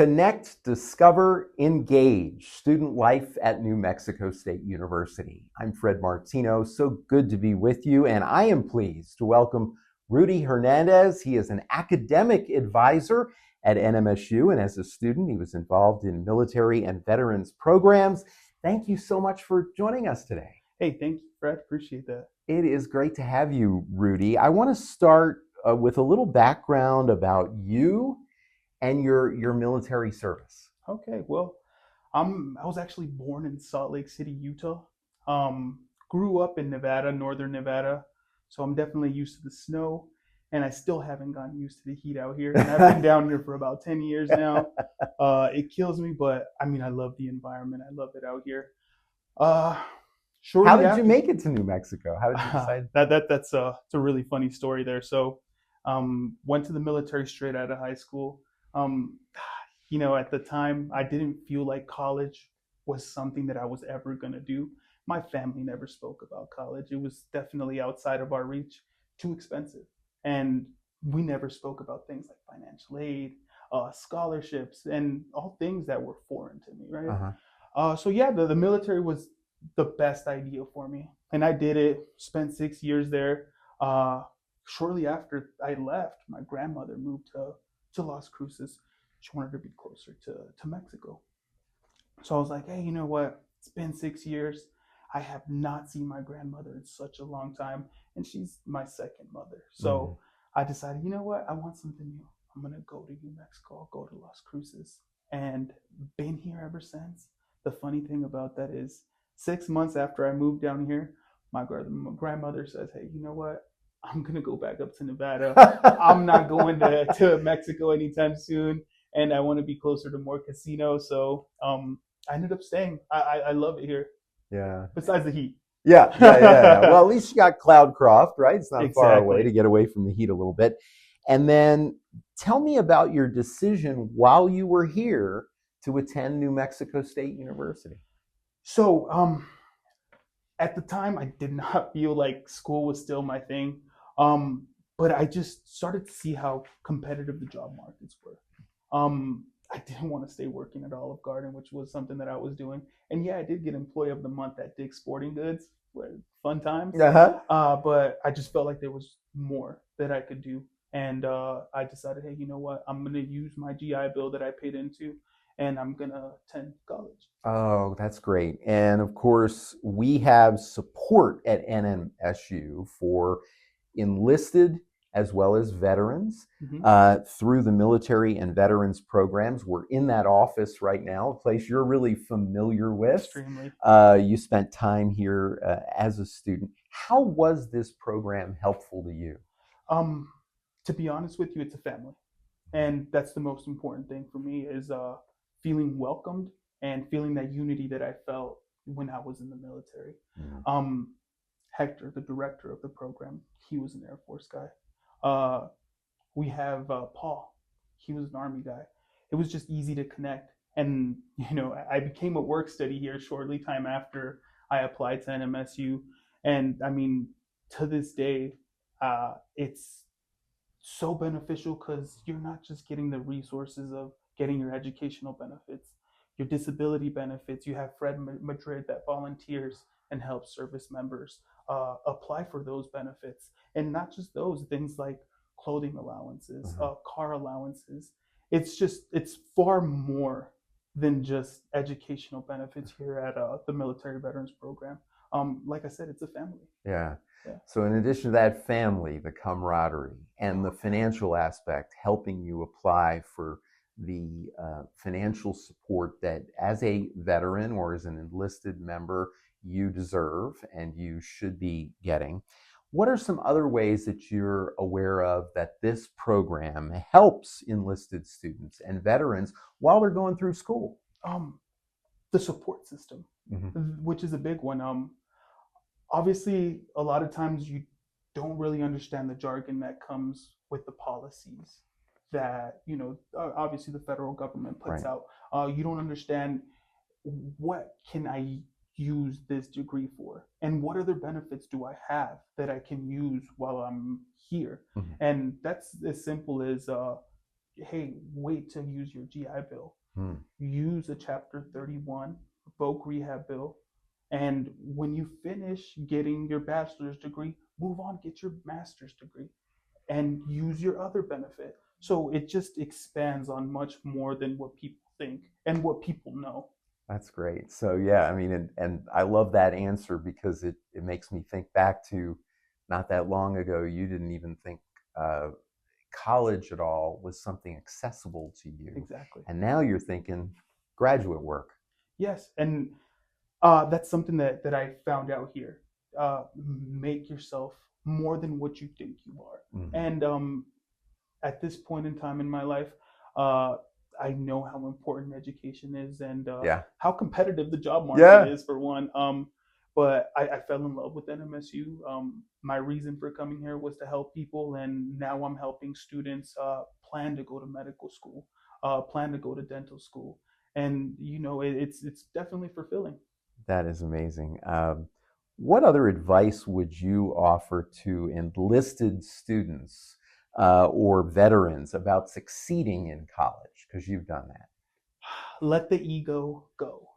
Connect, discover, engage. Student life at New Mexico State University. I'm Fred Martino. So good to be with you, and I am pleased to welcome Rudy Hernandez. He is an academic advisor at NMSU, and as a student, he was involved in military and veterans programs. Thank you so much for joining us today. Hey, thank you, Fred. Appreciate that. It is great to have you, Rudy. I want to start with a little background about you and your military service. Okay, well, I was actually born in Salt Lake City, Utah. Grew up in Nevada, northern Nevada, so I'm definitely used to the snow, and I still haven't gotten used to the heat out here. And I've been down here for about 10 years now. It kills me, but I mean, I love the environment. I love it out here. How did you make it to New Mexico? How did you decide? That's a really funny story there. So, went to the military straight out of high school. At the time, I didn't feel like college was something that I was ever going to do. My family never spoke about college. It was definitely outside of our reach, too expensive. And we never spoke about things like financial aid, scholarships, and all things that were foreign to me, right? The military was the best idea for me. And I did it, spent 6 years there. Shortly after I left, my grandmother moved to Las Cruces. She wanted to be closer to Mexico. So I was like, hey, you know what? It's been 6 years. I have not seen my grandmother in such a long time, and she's my second mother. So I decided, you know what? I want something new. I'm going to go to New Mexico. I'll go to Las Cruces, and been here ever since. The funny thing about that is 6 months after I moved down here, my grandmother says, hey, you know what? I'm going to go back up to Nevada. I'm not going to Mexico anytime soon. And I want to be closer to more casinos. So I ended up staying. I love it here. Yeah. Besides the heat. Yeah. Well, at least you got Cloudcroft, right? It's not far Exactly. away to get away from the heat a little bit. And then tell me about your decision while you were here to attend New Mexico State University. So at the time, I did not feel like school was still my thing. But I just started to see how competitive the job markets were. I didn't want to stay working at Olive Garden, which was something that I was doing. And yeah, I did get Employee of the Month at Dick's Sporting Goods. Fun times. But I just felt like there was more that I could do. And I decided, hey, you know what? I'm going to use my GI Bill that I paid into, and I'm going to attend college. Oh, that's great. And of course, we have support at NMSU for enlisted as well as veterans through the military and veterans programs. We're in that office right now, a place you're really familiar with. Extremely. You spent time here as a student. How was this program helpful to you? To be honest with you, it's a family. And that's the most important thing for me is feeling welcomed and feeling that unity that I felt when I was in the military. Hector, the director of the program, he was an Air Force guy. We have Paul. He was an Army guy. It was just easy to connect. And, I became a work study here shortly time after I applied to NMSU. And I mean, to this day, it's so beneficial because you're not just getting the resources of getting your educational benefits, your disability benefits. You have Fred Madrid that volunteers and helps service members apply for those benefits. And not just those, things like clothing allowances, car allowances. It's far more than just educational benefits here at the Military Veterans Program. Like I said, it's a family. Yeah. So in addition to that family, the camaraderie and the financial aspect, helping you apply for the financial support that as a veteran or as an enlisted member you deserve and you should be getting. What are some other ways that you're aware of that this program helps enlisted students and veterans while they're going through school? The support system, which is a big one. Obviously, a lot of times you don't really understand the jargon that comes with the policies that, obviously the federal government puts out. You don't understand what can I use this degree for and what other benefits do I have that I can use while I'm here. And that's as simple as hey, wait to use your GI Bill. Hmm. Use a Chapter 31 voc rehab bill. And when you finish getting your bachelor's degree, move on, get your master's degree and use your other benefit. So it just expands on much more than what people think and what people know. That's great. So yeah, I mean, and I love that answer because it makes me think back to not that long ago. You didn't even think uh, college at all was something accessible to you, Exactly. and now you're thinking graduate work. Yes. And that's something that I found out here. Make yourself more than what you think you are. Mm-hmm. And at this point in time in my life, uh, I know how important education is and Yeah. how competitive the job market Yeah. is, for one. But I fell in love with NMSU. My reason for coming here was to help people, and now I'm helping students plan to go to medical school, plan to go to dental school, and it's definitely fulfilling. That is amazing. What other advice would you offer to enlisted students or veterans about succeeding in college? Because you've done that. Let the ego go.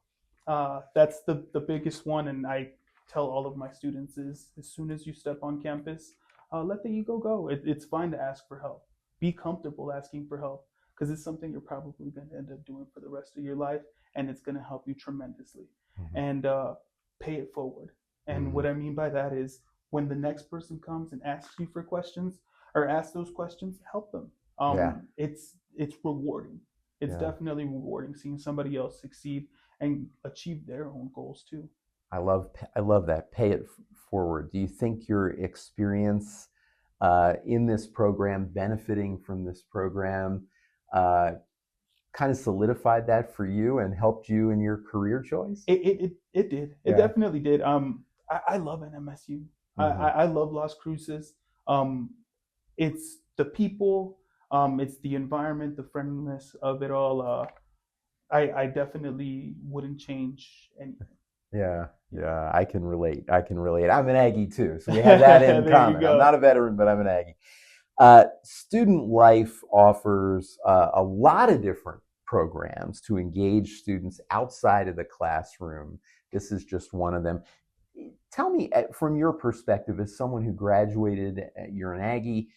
That's the biggest one, and I tell all of my students is as soon as you step on campus, let the ego go. It's fine to ask for help. Be comfortable asking for help because it's something you're probably going to end up doing for the rest of your life, and it's going to help you tremendously. Mm-hmm. And pay it forward. And Mm-hmm. what I mean by that is when the next person comes and asks you for questions or asks those questions, help them. Yeah. It's rewarding. It's Yeah. definitely rewarding seeing somebody else succeed and achieve their own goals too. I love that. Pay it forward. Do you think your experience in this program, benefiting from this program, uh, kind of solidified that for you and helped you in your career choice? It did. It Yeah. definitely did. I love NMSU. Mm-hmm. I love Las Cruces. It's the people. It's the environment, the friendliness of it all. I definitely wouldn't change anything. Yeah, yeah, I can relate. I can relate. I'm an Aggie too, so we have that in There you common. I'm go. not a veteran, but I'm an Aggie. Student life offers a lot of different programs to engage students outside of the classroom. This is just one of them. Tell me, from your perspective, as someone who graduated, you're an Aggie,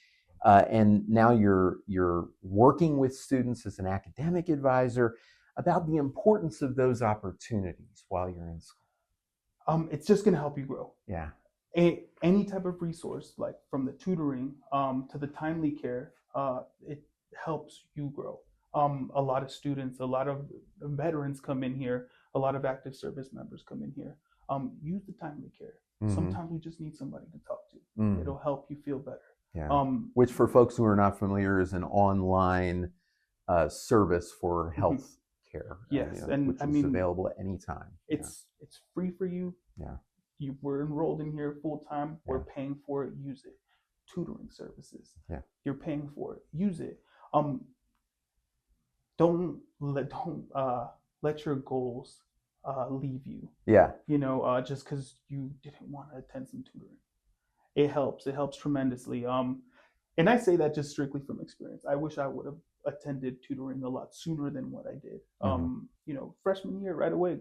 and now you're working with students as an academic advisor, about the importance of those opportunities while you're in school. It's just going to help you grow. Yeah. Any type of resource, like from the tutoring to the timely care, it helps you grow. A lot of students, a lot of veterans come in here, a lot of active service members come in here. Use the timely care. Mm-hmm. Sometimes we just need somebody to talk to. Mm-hmm. It'll help you feel better. Yeah. Which, for folks who are not familiar, is an online service for health care. Yes, which is available at any time. It's free for you. Yeah. You were enrolled in here full time. Yeah. We're paying for it. Use it. Tutoring services. Yeah. You're paying for it. Use it. Don't let your goals leave you. Yeah. Just because you didn't want to attend some tutoring. It helps. It helps tremendously. And I say that just strictly from experience. I wish I would have attended tutoring a lot sooner than what I did. Mm-hmm. Freshman year, right away,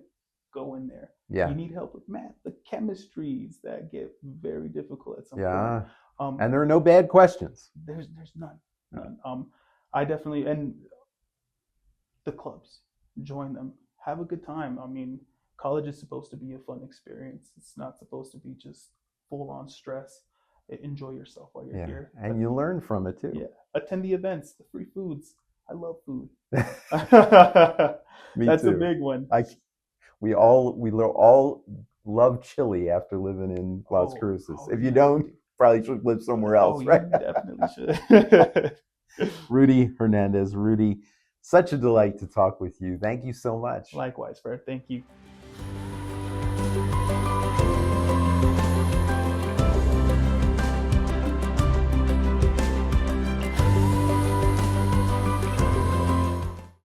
go in there. Yeah. You need help with math, the chemistries that get very difficult at some point. Yeah. And there are no bad questions. There's none. I definitely, and the clubs, join them, have a good time. I mean, college is supposed to be a fun experience. It's not supposed to be just full on stress. Enjoy yourself while you're here. And you learn from it too. Yeah. Attend the events, the free foods. I love food. That's too. A big one. We all love chili after living in Las Cruces. If you don't, probably should live somewhere else, right? You definitely should. Rudy Hernandez. Rudy, such a delight to talk with you. Thank you so much. Likewise, Fred. Thank you.